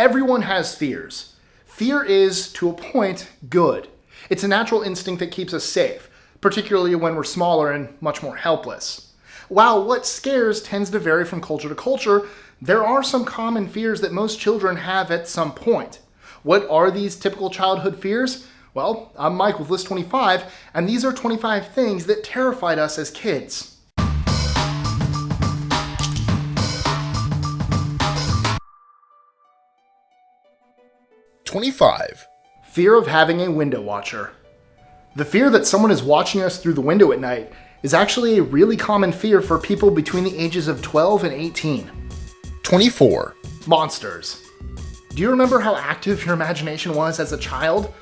Everyone has fears. Fear is, to a point, good. It's a natural instinct that keeps us safe, particularly when we're smaller and much more helpless. While what scares tends to vary from culture to culture, there are some common fears that most children have at some point. What are these typical childhood fears? Well, I'm Mike with List 25, and these are 25 things that terrified us as kids. Fear of having a window watcher. The fear that someone is watching us through the window at night is actually a really common fear for people between the ages of 12 and 18. 24. Monsters. Do you remember how active your imagination was as a child?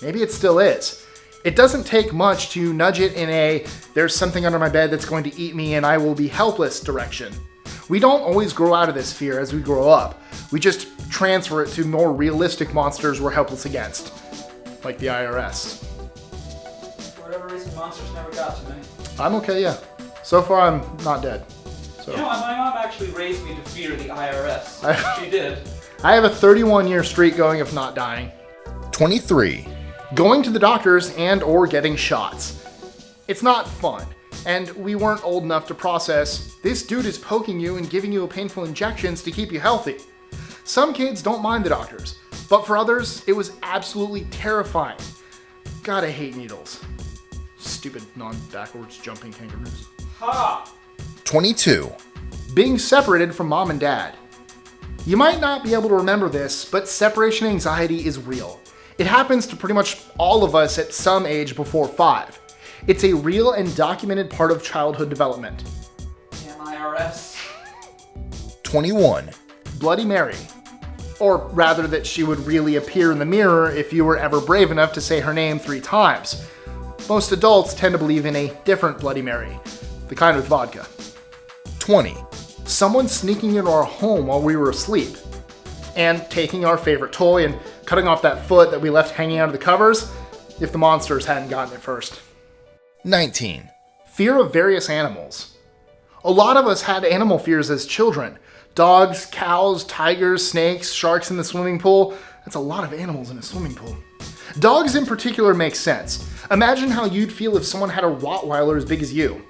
Maybe it still is. It doesn't take much to nudge it in a "there's something under my bed that's going to eat me and I will be helpless" direction. We don't always grow out of this fear as we grow up. We just transfer it to more realistic monsters we're helpless against. Like the IRS. For whatever reason, monsters never got to me. I'm okay, yeah. So far, I'm not dead. So. You know, my mom actually raised me to fear the IRS. She did. I have a 31-year streak going of not dying. 23. Going to the doctors and or getting shots. It's not fun, and we weren't old enough to process, this dude is poking you and giving you painful injections to keep you healthy. Some kids don't mind the doctors, but for others, it was absolutely terrifying. God, I hate needles. Stupid non-backwards jumping kangaroos. Ha! 22. Being separated from mom and dad. You might not be able to remember this, but separation anxiety is real. It happens to pretty much all of us at some age before 5. It's a real and documented part of childhood development. Damn IRS. 21. Bloody Mary. Or rather that she would really appear in the mirror if you were ever brave enough to say her name 3 times. Most adults tend to believe in a different Bloody Mary, the kind with vodka. 20. Someone sneaking into our home while we were asleep, and taking our favorite toy and cutting off that foot that we left hanging out of the covers, if the monsters hadn't gotten it first. 19. Fear of various animals. A lot of us had animal fears as children. Dogs, cows, tigers, snakes, sharks in the swimming pool. That's a lot of animals in a swimming pool. Dogs in particular make sense. Imagine how you'd feel if someone had a Rottweiler as big as you.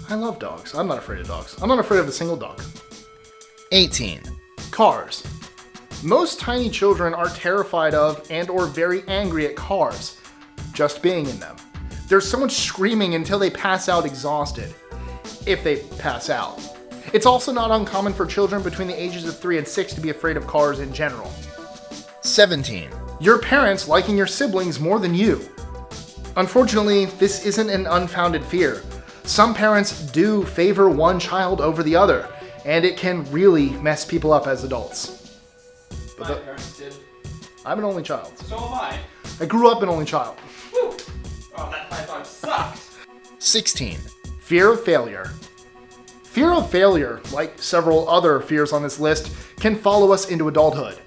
I love dogs. I'm not afraid of dogs. I'm not afraid of a single dog. 18. Cars. Most tiny children are terrified of and or very angry at cars, just being in them. There's so much screaming until they pass out exhausted. If they pass out. It's also not uncommon for children between the ages of 3 and 6 to be afraid of cars in general. 17. Your parents liking your siblings more than you. Unfortunately, this isn't an unfounded fear. Some parents do favor one child over the other, and it can really mess people up as adults. My parents did. I'm an only child. So am I. I grew up an only child. Woo! Oh, that high five sucks. 16. Fear of failure. Fear of failure, like several other fears on this list, can follow us into adulthood.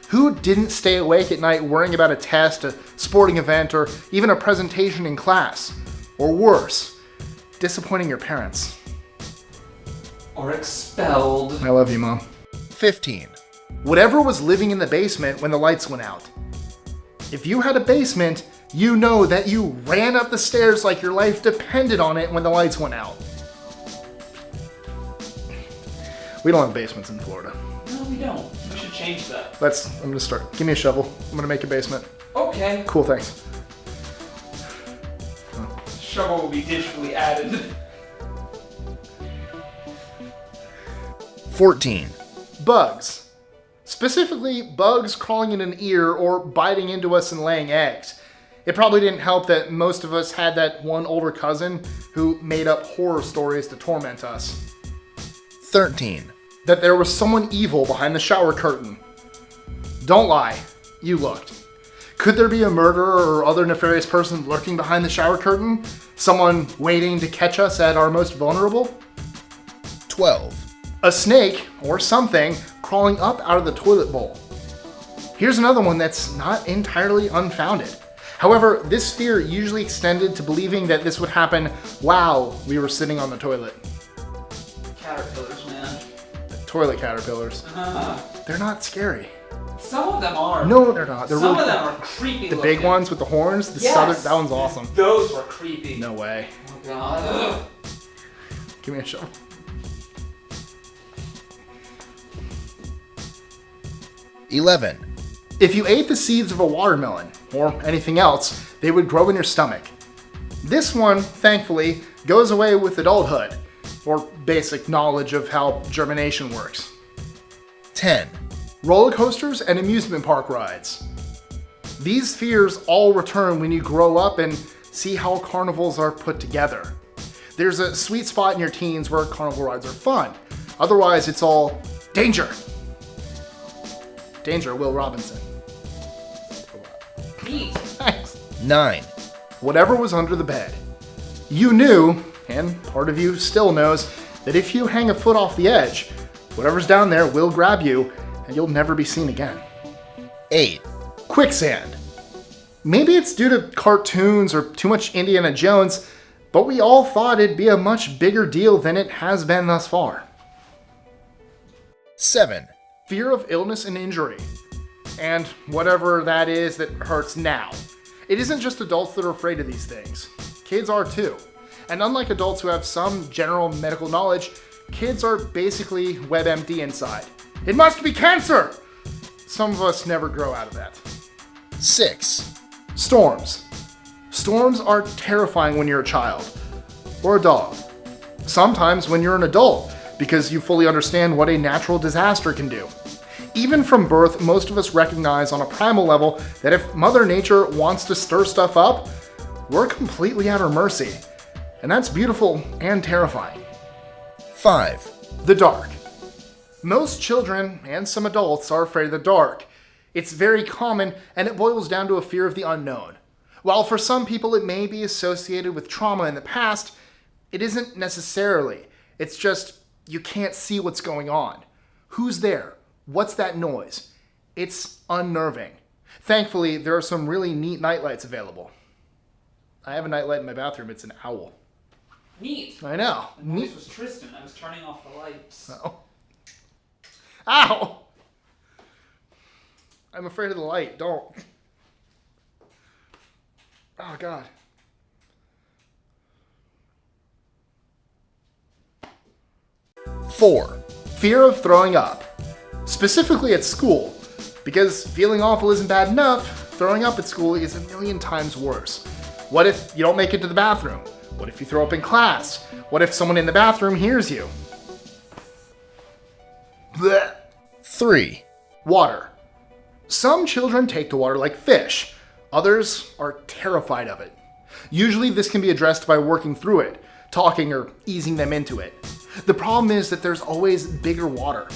Who didn't stay awake at night worrying about a test, a sporting event, or even a presentation in class? Or worse, disappointing your parents. Or expelled. I love you, Mom. 15. Whatever was living in the basement when the lights went out. If you had a basement, you know that you ran up the stairs like your life depended on it when the lights went out. We don't have basements in Florida. No, we don't. We should change that. I'm gonna start. Give me a shovel. I'm gonna make a basement. Okay. Cool, thanks. Shovel will be digitally added. 14. Bugs. Specifically, bugs crawling in an ear or biting into us and laying eggs. It probably didn't help that most of us had that one older cousin who made up horror stories to torment us. 13. That there was someone evil behind the shower curtain. Don't lie, you looked. Could there be a murderer or other nefarious person lurking behind the shower curtain? Someone waiting to catch us at our most vulnerable? 12. A snake, or something, crawling up out of the toilet bowl. Here's another one that's not entirely unfounded. However, this fear usually extended to believing that this would happen while we were sitting on the toilet. Caterpillars, man. Toilet caterpillars. Uh-huh. They're not scary. Some of them are. No, they're not. They're Some really of them cool. are creepy The looking. big ones with the horns, the Yes. southern, that one's awesome. Those were creepy. No way. Oh god. Ugh. Give me a shovel. Eleven. If you ate the seeds of a watermelon, or anything else, they would grow in your stomach. This one, thankfully, goes away with adulthood, or basic knowledge of how germination works. 10. Roller coasters and amusement park rides. These fears all return when you grow up and see how carnivals are put together. There's a sweet spot in your teens where carnival rides are fun. Otherwise, it's all danger. Danger, Will Robinson. Neat. Thanks. 9. Whatever was under the bed. You knew, and part of you still knows, that if you hang a foot off the edge, whatever's down there will grab you, and you'll never be seen again. 8. Quicksand. Maybe it's due to cartoons or too much Indiana Jones, but we all thought it'd be a much bigger deal than it has been thus far. 7. Fear of illness and injury. And whatever that is that hurts now. It isn't just adults that are afraid of these things. Kids are too. And unlike adults who have some general medical knowledge, kids are basically WebMD inside. It must be cancer! Some of us never grow out of that. 6. Storms. Storms are terrifying when you're a child. Or a dog. Sometimes when you're an adult, because you fully understand what a natural disaster can do. Even from birth, most of us recognize on a primal level that if Mother Nature wants to stir stuff up, we're completely at her mercy. And that's beautiful and terrifying. 5. The dark. Most children and some adults are afraid of the dark. It's very common, and it boils down to a fear of the unknown. While for some people it may be associated with trauma in the past, it isn't necessarily. It's just you can't see what's going on. Who's there? What's that noise? It's unnerving. Thankfully, there are some really neat nightlights available. I have a nightlight in my bathroom. It's an owl. Neat. I know. The noise was Tristan. I was turning off the lights. Oh. Ow! I'm afraid of the light. Don't. Oh, God. Four. Fear of throwing up. Specifically at school. Because feeling awful isn't bad enough, throwing up at school is a million times worse. What if you don't make it to the bathroom? What if you throw up in class? What if someone in the bathroom hears you? Blech. 3. Water. Some children take to water like fish. Others are terrified of it. Usually this can be addressed by working through it, talking or easing them into it. The problem is that there's always bigger water.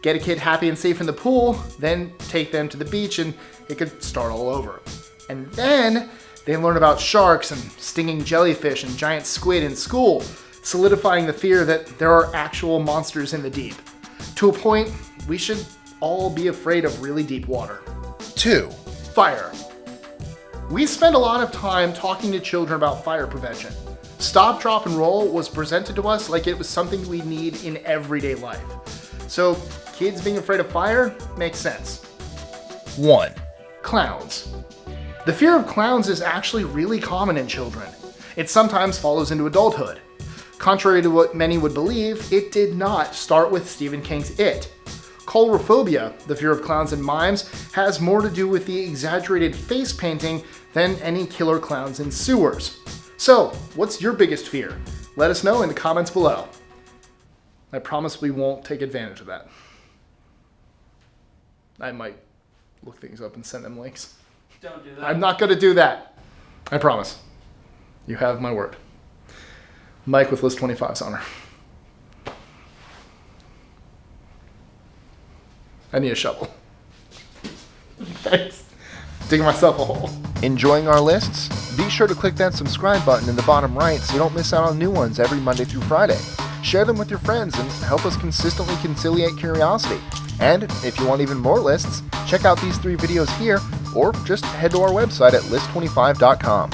Get a kid happy and safe in the pool, then take them to the beach and it could start all over. And then they learn about sharks and stinging jellyfish and giant squid in school, solidifying the fear that there are actual monsters in the deep. To a point, we should all be afraid of really deep water. 2. Fire. We spend a lot of time talking to children about fire prevention. Stop, drop, and roll was presented to us like it was something we need in everyday life. So, kids being afraid of fire makes sense. 1. Clowns. The fear of clowns is actually really common in children. It sometimes follows into adulthood. Contrary to what many would believe, it did not start with Stephen King's It. Coulrophobia, the fear of clowns and mimes, has more to do with the exaggerated face painting than any killer clowns in sewers. So, what's your biggest fear? Let us know in the comments below. I promise we won't take advantage of that. I might look things up and send them links. Don't do that. I'm not going to do that. I promise. You have my word. Mike with list 25's on her. I need a shovel. Thanks. Digging myself a hole. Enjoying our lists? Be sure to click that subscribe button in the bottom right so you don't miss out on new ones every Monday through Friday. Share them with your friends and help us consistently conciliate curiosity. And if you want even more lists, check out these 3 videos here or just head to our website at list25.com.